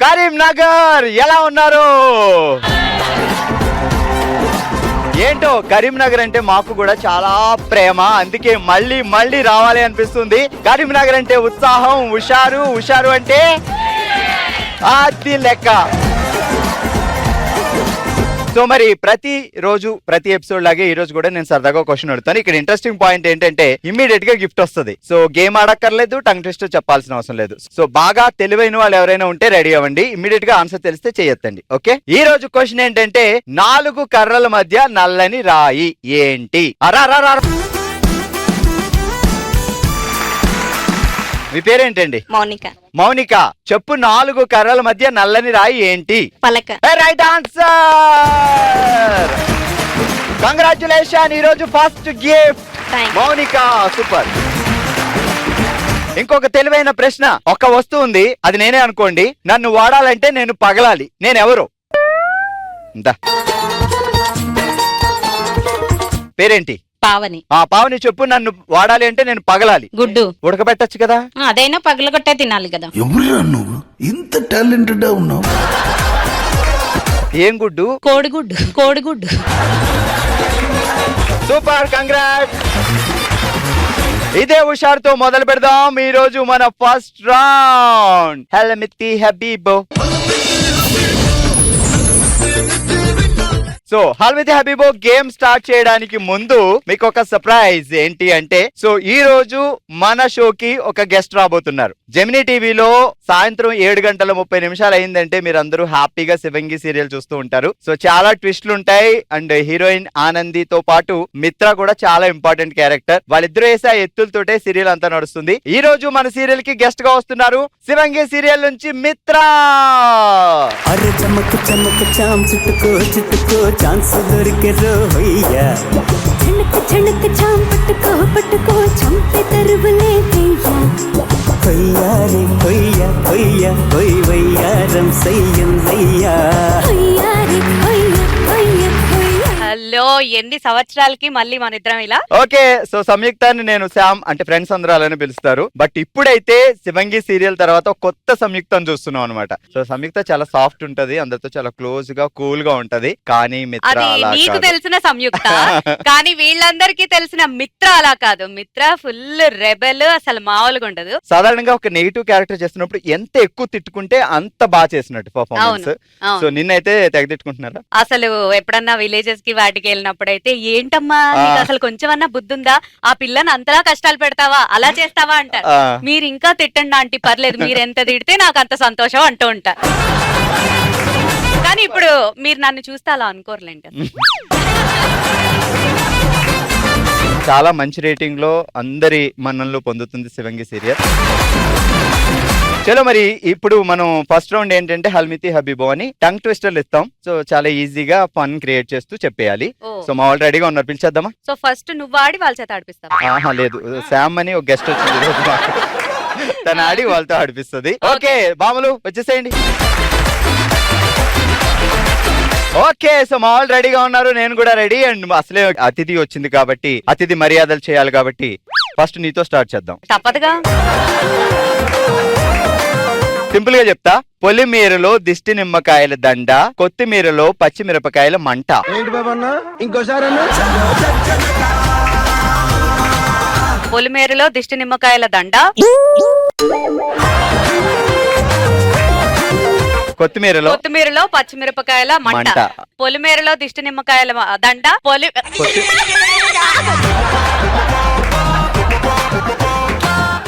కరీంనగర్ ఎలా ఉన్నారు? ఏంటో కరీంనగర్ అంటే మాకు కూడా చాలా ప్రేమ, అందుకే మళ్ళీ మళ్ళీ రావాలి అనిపిస్తుంది. కరీంనగర్ అంటే ఉత్సాహం, హుషారు అంటే అది లెక్క. సో మరి ప్రతి రోజు ప్రతి ఎపిసోడ్ లాగే ఈ రోజు కూడా నేను సరదాగా క్వశ్చన్ అడుగుతాను. ఇక్కడ ఇంట్రెస్టింగ్ పాయింట్ ఏంటంటే ఇమ్మీడియట్ గా గిఫ్ట్ వస్తుంది. సో గేమ్ ఆడక్కర్లేదు, టంగ్ ట్విస్టర్ చెప్పాల్సిన అవసరం లేదు. సో బాగా తెలివైన వాళ్ళు ఎవరైనా ఉంటే రెడీ అవ్వండి. ఇమ్మీడియట్ గా ఆన్సర్ తెలిస్తే చేయొద్దండి. ఓకే, ఈ రోజు క్వశ్చన్ ఏంటంటే 4 కర్రల మధ్య నల్లని రాయి ఏంటి? మీ పేరేంటండి? మౌనిక. చెప్పు, 4 కర్రల మధ్య నల్లని రాయి ఏంటి? పలక. Right answer. కంగ్రాచులేషన్, ఈ రోజు ఫస్ట్ గిఫ్ట్ మౌనిక. సూపర్. ఇంకొక తెలివైన ప్రశ్న. ఒక వస్తువు ఉంది, అది నేనే అనుకోండి. నన్ను వాడాలంటే నేను పగలాలి. నేనెవరు? పేరేంటి? పావని. పావని, చెప్పు, నన్ను వాడాలి అంటే నేను పగలాలి. గుడ్డు. ఉడకబెట్టచ్చు కదా? అదైనా పగలగొట్టే తినాలి కదా. ఎవరురా నువ్వు ఇంత టాలెంటెడ్ ఉన్నావు? ఏం గుడ్డు? కోడిగుడ్డు. Super, congrats. ఇదే హుషారుతో మొదలు పెడదాం ఈ రోజు మన ఫస్ట్ రౌండ్. హెల్మితి హబీబో. సో హల్వితి హబీబో గేమ్ స్టార్ట్ చేయడానికి ముందు మీకు ఒక సర్ప్రైజ్. ఏంటి అంటే, సో ఈ రోజు మన షోకి ఒక గెస్ట్ రాబోతున్నారు. జెమినీ టీవీలో సాయంత్రం 7:30 అయిందంటే మీరందరూ హ్యాపీగా శివంగి సీరియల్ చూస్తూ ఉంటారు. సో చాలా ట్విస్ట్లు ఉంటాయి. అండ్ హీరోయిన్ ఆనందితో పాటు మిత్ర కూడా చాలా ఇంపార్టెంట్ క్యారెక్టర్. వాళ్ళిద్దరూ వేసే ఎత్తులతోటే సీరియల్ అంతా నడుస్తుంది. ఈ రోజు మన సీరియల్ కి గెస్ట్ గా వస్తున్నారు శివంగి సీరియల్ నుంచి మిత్ర. ఛాన్స్ దొరికే రోయ్యా ఝణక్ ఝాం పట్టుకో చంపే తరువులే కొయ్యా రే కొయ్యా కొయ్యా కొయ్ వయ్యారం సయ్యా హలో, ఎన్ని సంవత్సరాలకి మళ్ళీ మన ఇద్దరం ఇలా. ఓకే, సో సంయుక్తాన్ని నేను శ్యామ్ అంటే ఫ్రెండ్స్ అందరూ అలానే పిలుస్తారు. బట్ ఇప్పుడైతే శివంగి సీరియల్ తర్వాత కొత్త సంయుక్తం చూస్తున్నాం అనమాట. సో సంయుక్త చాలా సాఫ్ట్ ఉంటది, అందరితో చాలా క్లోజ్ గా కూల్ గా ఉంటది. కానీ మిత్ర నీకు తెలిసిన సంయుక్త కానీ వీళ్ళందరికీ తెలిసిన మిత్ర అలా కాదు. మిత్ర ఫుల్ రెబెల్, అసలు మామూలుగా ఉండదు. సాధారణంగా ఒక నెగిటివ్ క్యారెక్టర్ చేస్తున్నప్పుడు ఎంత ఎక్కువ తిట్టుకుంటే అంత బాగా చేసినట్టు పర్ఫార్మెన్స్. సో నిన్నైతే తెగ తిట్టుకుంటున్నారా? అసలు ఎప్పుడన్నా విలేజెస్ కి వాటికి వెళ్ళినప్పుడైతే ఏంటమ్మా నీకు అసలు కొంచెం అన్నా బుద్ధుందా? ఆ పిల్లని అంతలా కష్టాలు పెడతావా, అలా చేస్తావా అంటారు. మీరు ఇంకా తిట్టండి ఆంటీ, పర్లేదు, మీరు ఎంత తిడితే నాకు అంత సంతోషం అంటూ ఉంటా. కానీ ఇప్పుడు మీరు నన్ను చూస్తే అలా అనుకోరులేండి. చాలా మంచి రేటింగ్ లో అందరి మన్ననలు పొందుతుంది శివంగి సీరియల్. చలో, మరి ఇప్పుడు మనం ఫస్ట్ రౌండ్ ఏంటంటే హల్మితి హబీబో అని టంగ్ ట్విస్టర్లు ఇస్తాం. సో చాలా ఈజీగా ఫన్ క్రియేట్ చేస్తూ చెప్పేయాలి. సో మా వాళ్ళు రెడీగా ఉన్నారు, పిలిచేద్దామా? సో ఫస్ట్ నువ్వు ఆడి వాళ్ళ చేత ఆడిపిస్తావా? లేదు, శామ్ అని ఒక గెస్ట్ వచ్చింది, తను ఆడి వాళ్ళతో ఆడిపిస్తుంది. ఓకే బాములు వచ్చేసేయండి. ఓకే, సో మా వాళ్ళు రెడీగా ఉన్నారు, నేను కూడా రెడీ. అండ్ అసలే అతిథి వచ్చింది కాబట్టి అతిథి మర్యాదలు చేయాలి కాబట్టి ఫస్ట్ నీతో స్టార్ట్ చేద్దాం. తప్పదుగా. సింపుల్ గా చెప్తా. పొలిమేరలో దిష్టి నిమ్మకాయల దండ, కొత్తిమీరలో పచ్చిమిరపకాయల మంట. పొలిమేరలో దిష్టి నిమ్మకాయల దండ, కొత్తిమీరలో పచ్చిమిరపకాయల మంట, పొలిమేరలో దిష్టి నిమ్మకాయల దండ,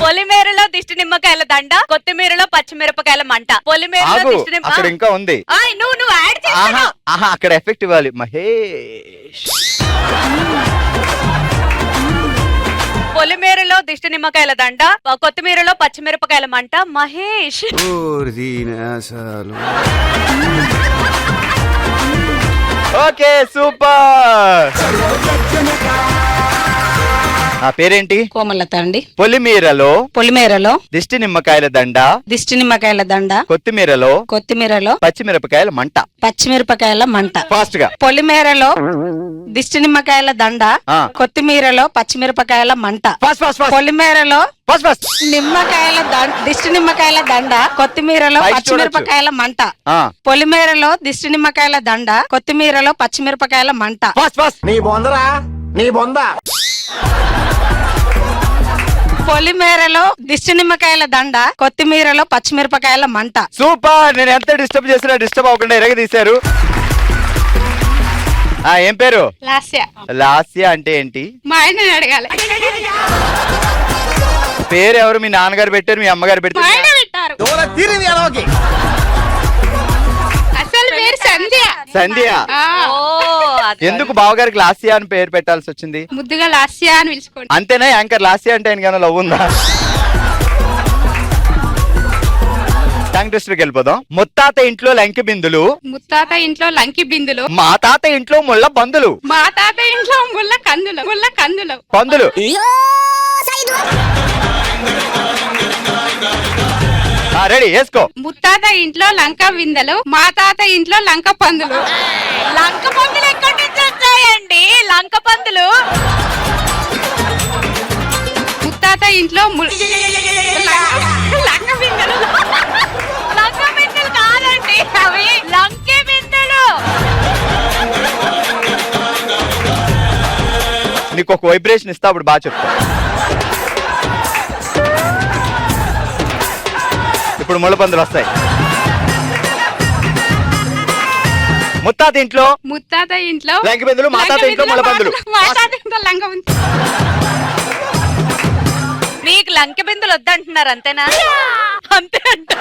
పొలిమేరలో దిష్టి నిమ్మకాయల దండ, కొత్తిమీరలో పచ్చిమిరపకాయల మంట, పొలిమేరలో దిష్టి అక్కడ ఇంకా ఉంది. నువ్వు యాడ్ చేస్తున్నావు. అక్కడ ఎఫెక్ట్ ఇవ్వాలి మహేష్. పొలిమేరలో దిష్టి నిమ్మకాయల దండ, కొత్తిమీరలో పచ్చిమిరపకాయల మంట, మహేష్. Okay, super. ఆ పేరేంటి? కోమలత అండి. పొలిమీరలో పొలిమేరలో దిష్టి నిమ్మకాయల దండ, దిష్టి నిమ్మకాయల దండ, కొత్తిమీరలో కొత్తిమీరలో పచ్చిమిరపకాయల మంట. పచ్చిమిరపకాయల మంట. ఫాస్ట్ గా. పొలిమేరలో దిష్టి నిమ్మకాయల దండ, ఆ. కొత్తిమీరలో పచ్చిమిరపకాయల మంట. ఫాస్ట్ ఫాస్ట్ ఫాస్ట్ పొలిమేరలో ఫాస్ట్ ఫాస్ట్. నిమ్మకాయల దిష్టి నిమ్మకాయల దండ, కొత్తిమీరలో పైకి పచ్చిమిరపకాయల మంట. ఆ. పొలిమేరలో దిష్టి నిమ్మకాయల దండ, కొత్తిమీరలో పచ్చిమిరపకాయల మంట. Fast fast. పొలిమేరలో దిష్టి నిమ్మకాయల దండ, కొత్తిమీరలో పచ్చిమిరపకాయల మంట. సూపర్. నేను ఎంత డిస్టర్బ్ చేసినా డిస్టర్బ్ అవ్వకుండా ఎరగదీశారు. ఆ ఏం పేరు? లాస్య. లాస్య అంటే ఏంటి? మా ఆయన అడగాలి. పేరు ఎవరు? మీ నాన్నగారు పెట్టారు, మీ అమ్మగారు మా పెట్టారు? ఆయన పెట్టారు. అసలు పేరు సంధ్య. సంధ్య. ఆ, ఓ, అది. ఎందుకు బావగారికి లాస్య అని పేరు పెట్టాల్సి వచ్చింది? ముద్దుగా లాస్య అని పిలుచుకోండి. అంతేనా? యాంకర్ లాస్య అంటే ఆయన లవ్ ఉందా? టంగ్ ట్విస్టర్కి వెళ్ళిపోదాం. ముత్తాత ఇంట్లో లంకి బిందులు, ముత్తాత ఇంట్లో లంకి బిందులు, మా తాత ఇంట్లో ముళ్ళ బందులు. మా తాత ఇంట్లో ముళ్ళ కందులు. ముళ్ళ కందులు. పందులు. రెడీ, వేసుకో. ముత్తాత ఇంట్లో లంక బిందెలు, మా తాత ఇంట్లో లంక పందులు. లంక పందులు ఎక్కడి నుంచి వచ్చాయండి? లంక పందులు. ముత్తాత ఇంట్లో లంక బిందెలు. లంక బిందెలు కాదండి, అవి లంకే బిందెలు. నీకు ఒక వైబ్రేషన్ ఇస్తా, అప్పుడు బాగా చెప్తా. ఇప్పుడు ముళ్ళ పందులు వస్తాయి. ముత్తాత ఇంట్లో ముత్తాత ఇంట్లో లంక బిందులు, మా తాత ఇంట్లో ముళ్ళ పందులు. మా తాత ఇంట్లో లంక బిందెలు. మీకు లంక బిందులు వద్దంటున్నారు అంతేనా? అంతే అంట.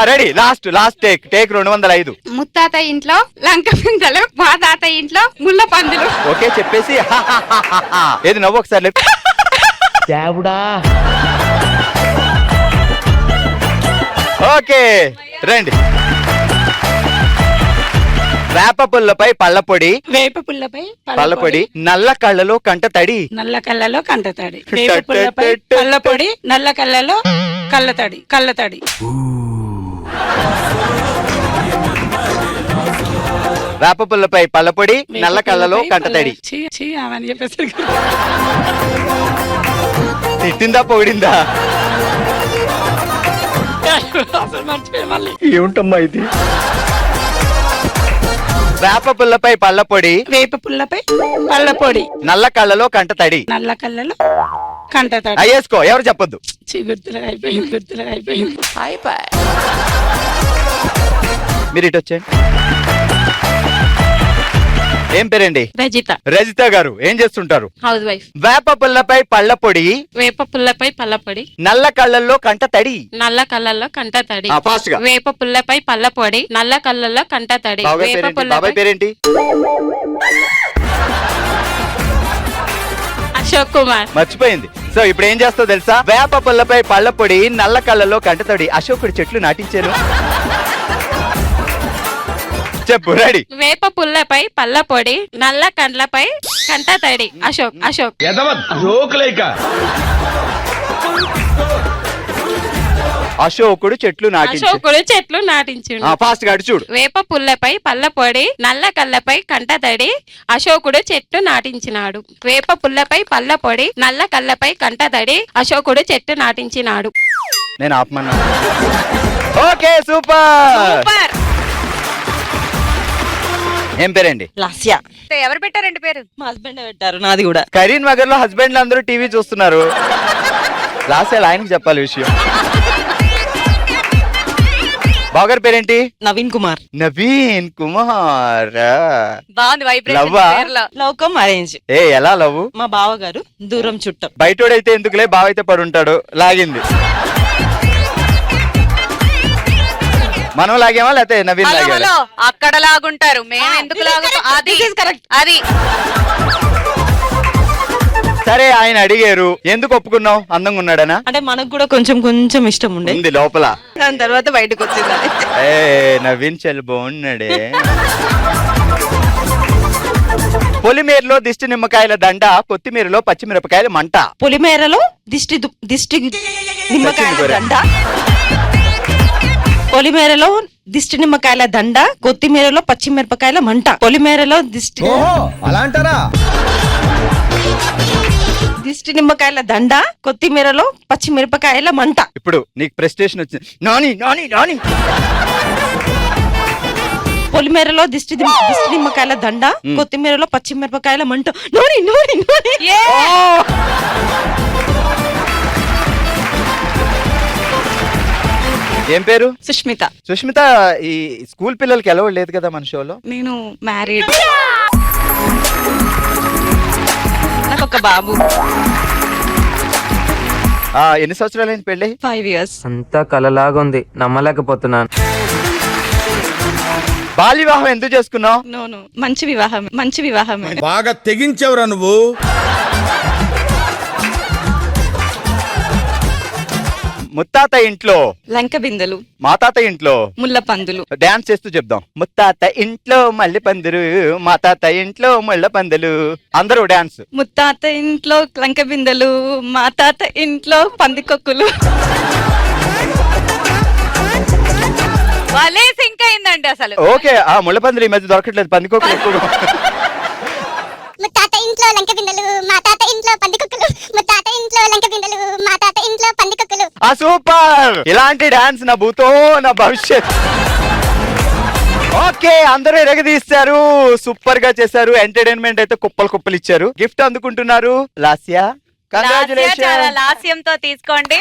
Ready, last take 205. ముత్తాత ఇంట్లో లంక బిందెలు, మా తాత ఇంట్లో ముళ్ళ పందులు. ఓకే చెప్పేసి ఏది నవ్వు ఒకసారి లేపు. ఓకే రండి. వేప పుల్లపై పళ్ళపొడి, వేప పుల్లపై పళ్ళపొడి, నల్ల కళ్ళలో కంట తడి. నల్ల కళ్ళలో కంటతడి. వేప పుల్లపై పళ్ళపొడి, నల్ల కళ్ళలో కళ్ళతడి. కళ్ళతడి. వేప పుల్లపై పళ్ళపొడి, నల్ల కళ్ళలో కంట తడి. అవని చెప్పేసరికి తిట్టిందా పొగిడిందా? మర్చిపోయి మళ్ళీ. ఏమిటమ్మా ఇది? వేప పుల్లపై పళ్ళపొడి, వేప పుల్లపై పళ్ళపొడి, నల్ల కళ్ళలో కంట తడి. నల్ల కళ్ళలో కంటతడి. అయ్యేసుకో, ఎవరు చెప్పొద్దు. గుర్తులుగా అయిపోయింది. గుర్తులుగా అయిపోయింది. మీరు ఇటు వచ్చేయండి. ఏం పేరండి? రజిత. రజిత గారు ఏం చేస్తుంటారు? House wife. వేప పుల్లపై పళ్ళపొడి, వేప పుల్లపై పల్లపొడి, నల్ల కళ్ళల్లో కంట తడి. నల్ల కళ్ళల్లో కంట తడి. ఫాస్ట్ గా. వేప పుల్లపై పల్లపొడి, నల్ల కళ్ళల్లో కంట తడి. బాబాయ్ వేప పేరేంటి? బాబాయ్ పుల్లపై పేరేంటి? అశోక్ కుమార్. మర్చిపోయింది. సో ఇప్పుడు ఏం చేస్తావు తెలుసా? వేప పుల్లపై పళ్ళపొడి, నల్ల కళ్ళల్లో కంట తడి, అశోకుడి చెట్లు నాటించాను. చెప్పు, రెడీ. వేప పుల్లపై పల్లపొడి, నల్ల కండ్లపై కంట తడి. అశోక్. అశోకుడు చెట్లు నాటించాడు. అశోకుడు చెట్లు నాటించుండు. ఫాస్ట్ గా అటు చూడు. వేప పుల్లపై పల్లపొడి, నల్ల కళ్ళపై కంట తడి, అశోకుడు చెట్టు నాటించినాడు. వేప పుల్లపై పల్లపొడి, నల్ల కళ్ళపై కంట తడి, అశోకుడు చెట్టు నాటించినాడు. నేను ఆపమన్నా. Okay super. సూపర్. ఏం పేరండి? లాస్య. ఎవరు పెట్టారండి పేరు? మా హస్బెండ్ పెట్టారు. నాది కూడా. కరీంనగర్ లో హస్బెండ్లు అందరూ టీవీ చూస్తున్నారు. లాస్ట్ ఆయనకి చెప్పాలి విషయం. బావగారి పేరేంటి? నవీన్ కుమార్. నవీన్ కుమార్. బాగుంది వైబ్రేషన్ లవ్వా? పేరులో. లౌకం అరేంజ్. ఎలా లవ్? మా బావగారు దూరం చుట్టం. బయటోడైతే ఎందుకులే, బావైతే పడుంటాడు. లాగింది. మనం లాగామా లేకపోతే నవీన్ హలో లాగాడా? హలో, అక్కడ లాగుంటారు, మేము ఎందుకు లాగుతాం? అది అది సరే, ఆయన అడిగారు ఎందుకు ఒప్పుకున్నావు? అందంగా ఉన్నాడనా? అంటే మనకు కూడా కొంచెం కొంచెం ఇష్టం ఉండే ఉంది లోపల. దాని తర్వాత బయటకు వచ్చింది. నవీన్ చాలా బాగున్నాడే. పొలిమేరలో దిష్టి నిమ్మకాయల దండ, కొత్తిమీరలో పచ్చిమిరపకాయల మంట. పొలిమేరలో దిష్టి నిమ్మకాయల దండ, పొలిమేరలో దిష్టి నిమ్మకాయల దండ, కొత్తిమీరలో పచ్చిమిరపకాయల మంట. పొలిమేరలో దిష్టి నిమ్మకాయల దండ, కొత్తిమీరలో పచ్చిమిరపకాయల మంట. ఇప్పుడు నీకు ప్రెస్టేషన్ వచ్చింది. నాని నాని నాని పొలిమేరలో దిష్టి నిమ్మకాయల దండ, కొత్తిమీరలో పచ్చిమిరపకాయల మంట. నూనె నూనె నూనె. ఏం పేరు? సుష్మిత. సుష్మిత, ఈ స్కూల్ పిల్లలకి ఎలా లేదు కదా మన షోలో? నేను మ్యారీడ్, నాకు ఒక బాబు. ఎన్ని సంవత్సరాలైంది పెళ్ళి? 5 years. అంతా కలలాగా ఉంది, నమ్మలేకపోతున్నాను. బాల్య వివాహం ఎందుకు చేసుకున్నావు? నో మంచి వివాహం. బాగా తెగించవరా నువ్వు. ముత్తాత ఇంట్లో లంక బిందెలు, మా తాత ఇంట్లో ముళ్ళ పందులు. డాన్స్ చేస్తూ చెప్దాం. ముత్తాత ఇంట్లో మల్లె పందిరు, మా తాత ఇంట్లో ముళ్ళ పందులు. అందరూ డాన్స్. ముత్తాత ఇంట్లో లంక బిందెలు, మా తాత ఇంట్లో పందికొక్కులు. వాళ్ళే సింక్ అయిందండి అసలు. ఓకే, ఆ ముళ్ళ పందులు ఈ మధ్య దొరకట్లేదు, పందికొక్కులు ఎక్కువ. ముత్తాత ఇంట్లో లంక బిందెలు, మా తాత ఇంట్లో పందికొక్కులు. ముత్తాత ఇంట్లో లంక బిందెలు, మా తాత ఇంట్లో పందికొక్కులు. సూపర్! ఇలాంటి డాన్స్ నా భూతో నా భవిష్యత్. ఓకే, అందరూ ఎరగదీస్తారు, సూపర్ గా చేశారు. ఎంటర్టైన్మెంట్ అయితే కుప్పలు ఇచ్చారు. గిఫ్ట్ అందుకుంటున్నారు లాస్యా. కంగ్రాచులేషన్. లాస్యంతో తీసుకోండి.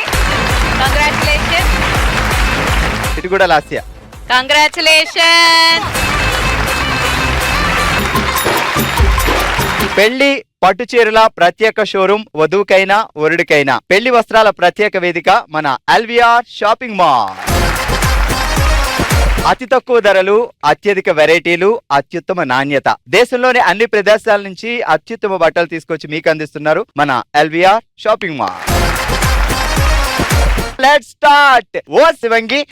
కంగ్రాచులేషన్. ఇది కూడా లాస్యా. కంగ్రాచులేషన్. పెళ్లి పట్టు చీరల ప్రత్యేక షోరూమ్, వధువుకైనా వరుడికైనా పెళ్లి వస్త్రాల ప్రత్యేక వేదిక మన ఎల్వీఆర్ షాపింగ్ మాల్. అతి తక్కువ ధరలు, అత్యధిక వెరైటీలు, అత్యుత్తమ నాణ్యత. దేశంలోని అన్ని ప్రదేశాల నుంచి అత్యుత్తమ బట్టలు తీసుకొచ్చి మీకు అందిస్తున్నారు మన LVR shopping mall. Let's start. ఓ శివంగి,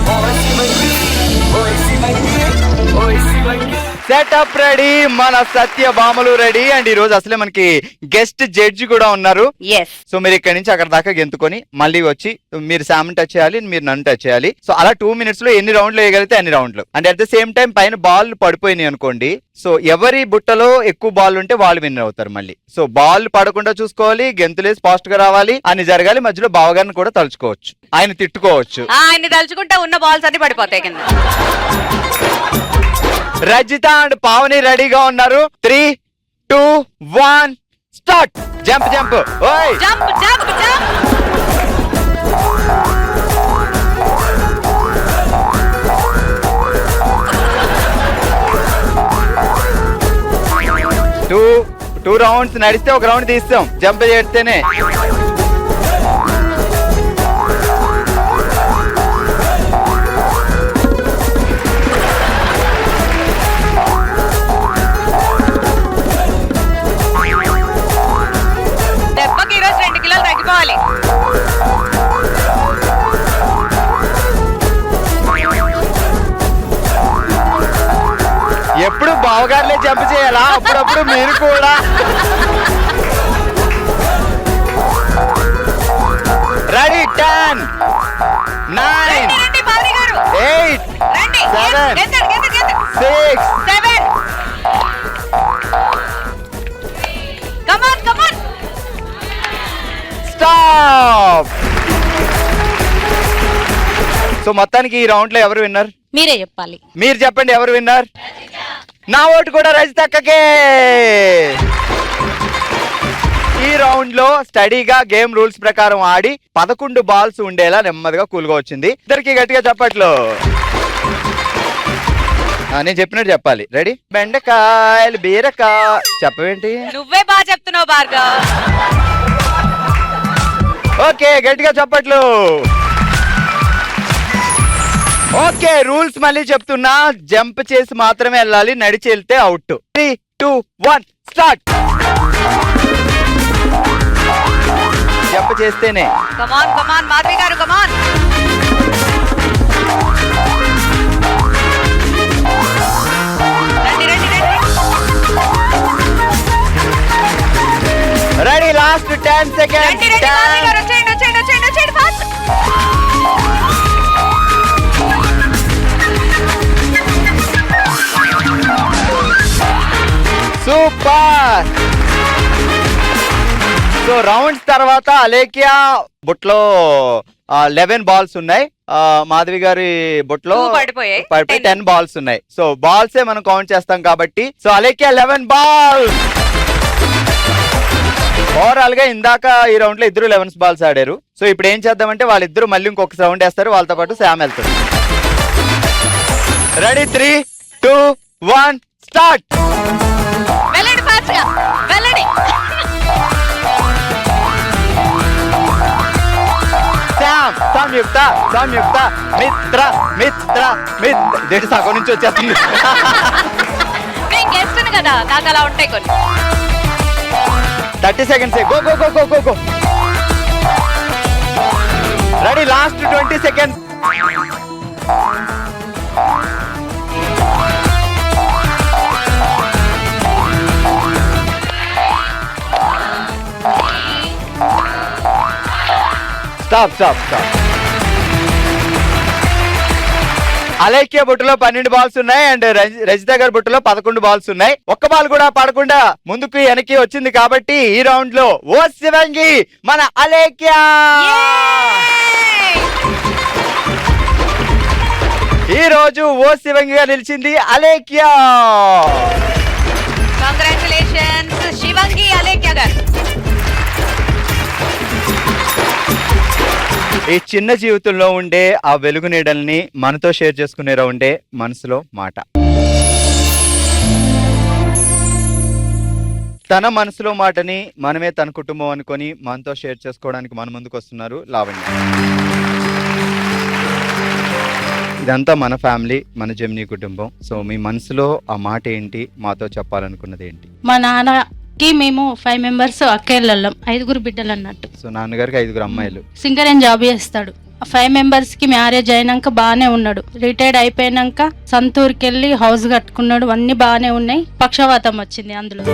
సెటప్ రెడీ, మన సత్యభామలు రెడీ. అండ్ ఈ రోజు అసలే మనకి గెస్ట్ జడ్జి కూడా ఉన్నారు. సో మీరు ఇక్కడ నుంచి అక్కడ దాకా గెంతుకొని మళ్ళీ వచ్చి మీరు శామ్ టచ్ చేయాలి, మీరు నన్ను టచ్ చేయాలి. సో అలా 2 minutes లో ఎన్ని రౌండ్లు వేయగలిగితే అన్ని రౌండ్లు. And at the same time పైన బాల్ పడిపోయినాయి అనుకోండి, సో ఎవరి బుట్టలో ఎక్కువ బాల్ ఉంటే వాళ్ళు విన్నర్ అవుతారు మళ్ళీ. సో బాల్ పడకుండా చూసుకోవాలి, గెంతులేసి ఫాస్ట్ గా రావాలి, అని జరగాలి. మధ్యలో బావగారిని కూడా తలుచుకోవచ్చు, ఆయన తిట్టుకోవచ్చు. ఆయన తలుచుకుంటే ఉన్న బాల్స్ అన్ని పడిపోతాయి కింద. రజిత అండ్ పావని రెడీగా ఉన్నారు. 3, 2, 1 స్టార్ట్. Jump jump. ఓయ్ jump jump jump. Two rounds నడిస్తే ఒక రౌండ్ తీస్తాం, జంప్ చేస్తేనే. దెబ్బకి ఈరోజు 2 కిలోలు తగ్గిపోవాలి. ఎప్పుడు బావగారులే జంప్ చేయాలా? అప్పుడప్పుడు మీరు కూడా. రెడీ. 10, 9, 8, 7, 6. స్టాప్. సో మొత్తానికి ఈ రౌండ్ లో ఎవరు విన్నర్? మీరే చెప్పాలి. మీరు చెప్పండి ఎవరు విన్నర్. నా ఓటు కూడా రజిత అక్కకే. ఈ రౌండ్ లో స్టడీగా గేమ్ రూల్స్ ప్రకారం ఆడి 11 బాల్స్ ఉండేలా నెమ్మదిగా కూల్గా వచ్చింది. ఇద్దరికి గట్టిగా చెప్పట్లు. నేను చెప్పినట్టు చెప్పాలి. రెడీ. బెండకాయలు, బీరకాయ. చెప్పవేంటి? నువ్వే బాగా చెప్తున్నావు భార్గవ్. ఓకే, గట్టిగా చెప్పట్లు. ఓకే, రూల్స్ మళ్ళీ చెప్తున్నా. జంప్ చేసి మాత్రమే వెళ్ళాలి, నడిచి వెళ్తే అవుట్. 3, 2, 1 స్టార్ట్. జంప్ చేస్తేనే. కమాన్ కమాన్ మాధవి గారు, కమాన్. రండి రండి రండి. సూపర్. సో రౌండ్స్ తర్వాత అలేఖ్య బుట్లో 11 బాల్స్ ఉన్నాయి, మాధవి గారి బుట్లో 2 పడిపోయాయి, 10 బాల్స్ ఉన్నాయి. సో బాల్సే మనం కౌంట్ చేస్తాం కాబట్టి సో అలేఖ్య 11 బాల్స్. ఓవరాల్ గా ఇందాక ఈ రౌండ్ లో ఇద్దరు 11 బాల్స్ ఆడారు. సో ఇప్పుడు ఏం చేద్దామంటే వాళ్ళిద్దరు మళ్ళీ ఇంకొక రౌండ్ వేస్తారు, వాళ్ళతో పాటు శామ్ వెళ్తారు. Ready 3, 2, 1 start. వెళ్ళండి ఫాస్ట్ గా వెళ్ళండి. శామ్, సంయుక్త, సంయుక్త, మిత్ర, మిత్ర, మిత్ర. దేని సగం నుంచి వచ్చేస్తుంది. నేను గెస్ట్ కదా, నాకు అలా ఉంటాయి కొన్ని. 30 seconds. Go, go, go, go, go, go. Ready, last 20 seconds. Stop, stop, stop. Alekhya బుట్టలో 12 బాల్స్ ఉన్నాయి అండ్ రజిత గారి బుట్టలో 11 బాల్స్ ఉన్నాయి. ఒక్క బాల్ కూడా పడకుండా ముందుకు వెనక్కి వచ్చింది కాబట్టి ఈ రౌండ్ లో ఓ శివంగి మన అలేఖ్య. ఈ రోజు ఓ శివంగిగా నిలిచింది అలేఖ్య. కంగ్రాచులేషన్స్ శివంగి, అలేఖ్య గారు. ఈ చిన్న జీవితంలో ఉండే ఆ వెలుగు నీడల్ని మనతో షేర్ చేసుకునే రౌండే మనసులో మాట. తన మనసులో మాటని మనమే తన కుటుంబం అనుకొని మనతో షేర్ చేసుకోవడానికి మన ముందుకు వస్తున్నారు లావణ్య. ఇదంతా మన ఫ్యామిలీ, మన జెమినీ కుటుంబం. సో మీ మనసులో ఆ మాట ఏంటి, మాతో చెప్పాలనుకున్నది ఏంటి? మా నాన్నకి మేము 5 members అక్కేళ్ళం, 5 బిడ్డలు అన్నట్టు. సో నాన్నగారికి 5 అమ్మాయిలు. సింగరేణి జాబ్ చేస్తాడు. 5 members కి మ్యారేజ్ అయినాక బాగానే ఉన్నాడు. రిటైర్డ్ అయిపోయినాక సంతూర్కి వెళ్ళి హౌస్ కట్టుకున్నాడు, అన్ని బాగానే ఉన్నాయి. పక్షవాతం వచ్చింది. అందులో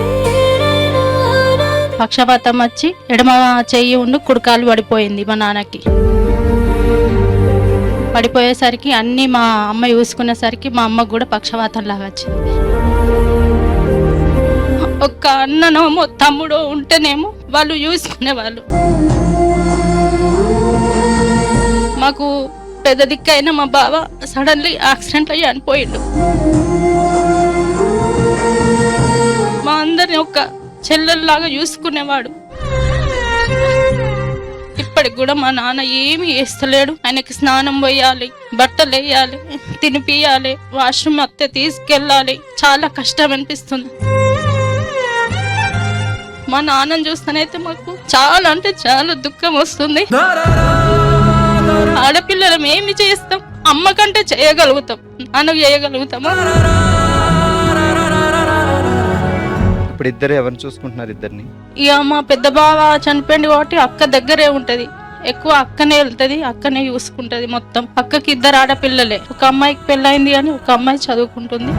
పక్షవాతం వచ్చి ఎడమ చెయ్యి ఉండి కుడికాలు పడిపోయింది. మా నాన్నకి పడిపోయేసరికి అన్ని మా అమ్మ చూసుకునేసరికి మా అమ్మకు కూడా పక్షవాతం లాగా వచ్చింది. ఒక్క అన్ననో తమ్ముడో ఉంటేనేమో వాళ్ళు చూసుకునేవాళ్ళు. మాకు పెద్ద దిక్కైన మా బావ సడన్లీ యాక్సిడెంట్ అయ్యి చనిపోయిండు. మా అందరిని ఒక చెల్లెల్లాగా చూసుకునేవాడు. ఇప్పటికి కూడా మా నాన్న ఏమి వేస్తలేడు. ఆయనకి స్నానం పోయాలి, బట్టలు వేయాలి, తినిపియాలి, వాష్రూమ్ అత్తే తీసుకెళ్ళాలి. చాలా కష్టం అనిపిస్తుంది. మా నాన్నని చూస్తానైతే మాకు చాలా అంటే చాలా దుఃఖం వస్తుంది. ఆడపిల్లలం ఏమి చేస్తాం? అమ్మ కంటే చేయగలుగుతాం, నాన్న చేయగలుగుతామా? ఇప్పుడు ఇద్దరు ఎవరు చూసుకుంటున్నారు ఇద్దరిని? ఇక మా పెద్ద బావ చనిపోయింది కాబట్టి అక్క దగ్గరే ఉంటది. ఎక్కువ అక్కనే వెళ్తది, అక్కనే చూసుకుంటది మొత్తం. అక్కకి 2 ఆడపిల్లలే. ఒక అమ్మాయికి పెళ్ళైంది కానీ ఒక అమ్మాయి చదువుకుంటుంది.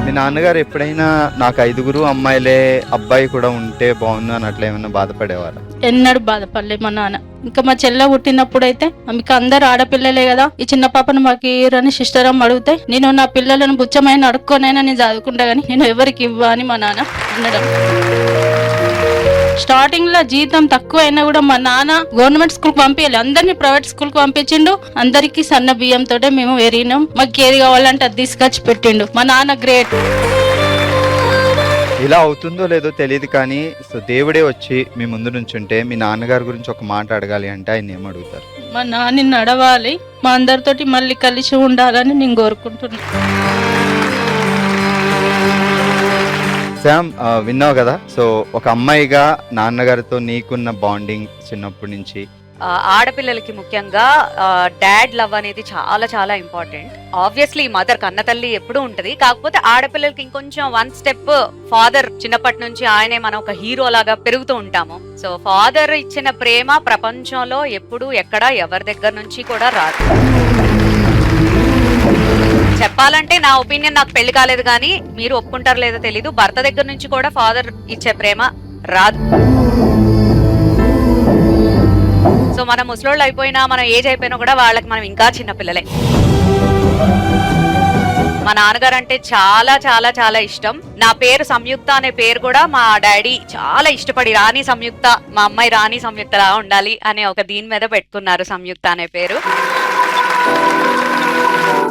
మీ నాన్నగారు ఎప్పుడైనా నాకు 5 అమ్మాయిలే, అబ్బాయి కూడా ఉంటే బాగుంది అని అట్లా ఏమైనా బాధపడేవారా? ఎన్నడూ బాధపడలే మా నాన్న. ఇంకా మా చెల్లె పుట్టినప్పుడు అయితే మీకు అందరు ఆడపిల్లలే కదా, ఈ చిన్న పాపను మాకు ఇవ్వరని సిస్టర్ అమ్మ అడిగితే నేను నా పిల్లలను బుచ్చమైన అడుక్కోనైనా నేను చదువుకుంటా కానీ నేను ఎవరికి ఇవ్వ అని మా నాన్న అనడం. స్టార్టింగ్ లో జీతం తక్కువ అయినా కూడా మా నాన్న గవర్నమెంట్ స్కూల్ కి పంపించాలి, అందరినీ ప్రైవేట్ స్కూల్ కి పంపించిండు. అందరికి సన్న బియ్యం తోటే మేము ఎరిగినాం. మాకు ఏది కావాలంటే అది తీసుకొచ్చి పెట్టిండు. మా నాన్న గ్రేట్. ఇలా అవుతుందో లేదో తెలియదు కానీ సో దేవుడే వచ్చి మీ ముందు నుంచి ఉంటే మీ నాన్నగారి గురించి ఒక మాట అడగాలి అంటే ఆయన ఏం అడుగుతారు? మా నాన్న నడవాలి, మా అందరితోటి మళ్ళీ కలిసి ఉండాలని నేను కోరుకుంటున్నాను. శామ్, విన్నావు కదా, సో ఒక అమ్మాయిగా నాన్నగారితో నీకున్న బాండింగ్ చిన్నప్పటి నుంచి. ఆడపిల్లలకి ముఖ్యంగా డాడ్ లవ్ అనేది చాలా చాలా ఇంపార్టెంట్. ఆబ్వియస్లీ మదర్ కన్న తల్లి ఎప్పుడూ ఉంటది, కాకపోతే ఆడపిల్లలకి ఇంకొంచెం 1 step ఫాదర్. చిన్నప్పటి నుంచి ఆయనే మనం ఒక హీరో లాగా పెరుగుతూ ఉంటాము. సో ఫాదర్ ఇచ్చిన ప్రేమ ప్రపంచంలో ఎప్పుడు ఎక్కడ ఎవరి దగ్గర నుంచి కూడా రాదు. చెప్పాలంటే నా ఒపీనియన్, నాకు పెళ్లి కాలేదు కానీ మీరు ఒప్పుకుంటారో లేదో తెలీదు, భర్త దగ్గర నుంచి కూడా ఫాదర్ ఇచ్చే ప్రేమ రాదు. సో మనం ముసలోళ్ళు అయిపోయినా, మనం ఏజ్ అయిపోయినా కూడా వాళ్ళకి మనం ఇంకా చిన్న పిల్లలే. మా నాన్నగారు అంటే చాలా చాలా చాలా ఇష్టం. నా పేరు సంయుక్త అనే పేరు కూడా మా డాడీ చాలా ఇష్టపడి రాణి సంయుక్త, మా అమ్మాయి రాణి సంయుక్తలా ఉండాలి అనే ఒక దీని మీద పెట్టుకున్నారు సంయుక్త అనే పేరు.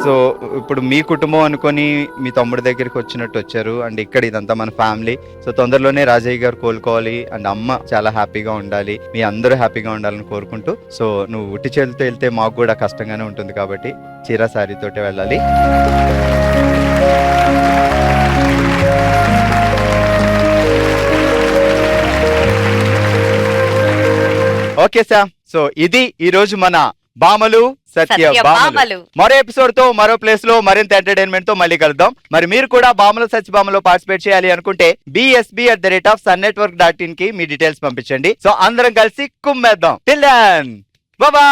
సో ఇప్పుడు మీ కుటుంబం అనుకొని మీ తమ్ముడి దగ్గరికి వచ్చినట్టు వచ్చారు అండ్ ఇక్కడ ఇదంతా మన ఫ్యామిలీ. సో తొందరలోనే రాజయ్య గారు కోలుకోవాలి అండ్ అమ్మ చాలా హ్యాపీగా ఉండాలి, మీ అందరూ హ్యాపీగా ఉండాలని కోరుకుంటూ, సో నువ్వు ఉట్టి చేతులతో వెళ్తే మాకు కూడా కష్టంగానే ఉంటుంది కాబట్టి చీర సారీతోటే వెళ్ళాలి. ఓకే సార్, సో ఇది ఈ రోజు మన భామలు సత్య భామలు. మరో ఎపిసోడ్ తో మరో ప్లేస్ లో మరింత ఎంటర్టైన్మెంట్ తో మళ్ళీ కలుద్దాం. మరి మీరు కూడా భామలు సత్య భామలో పార్టిసిపేట్ చేయాలి అనుకుంటే bsb@sunnetwork.in కి మీ డీటెయిల్స్ పంపించండి. సో అందరం కలిసి కుమ్మేద్దాం. Till then bye by.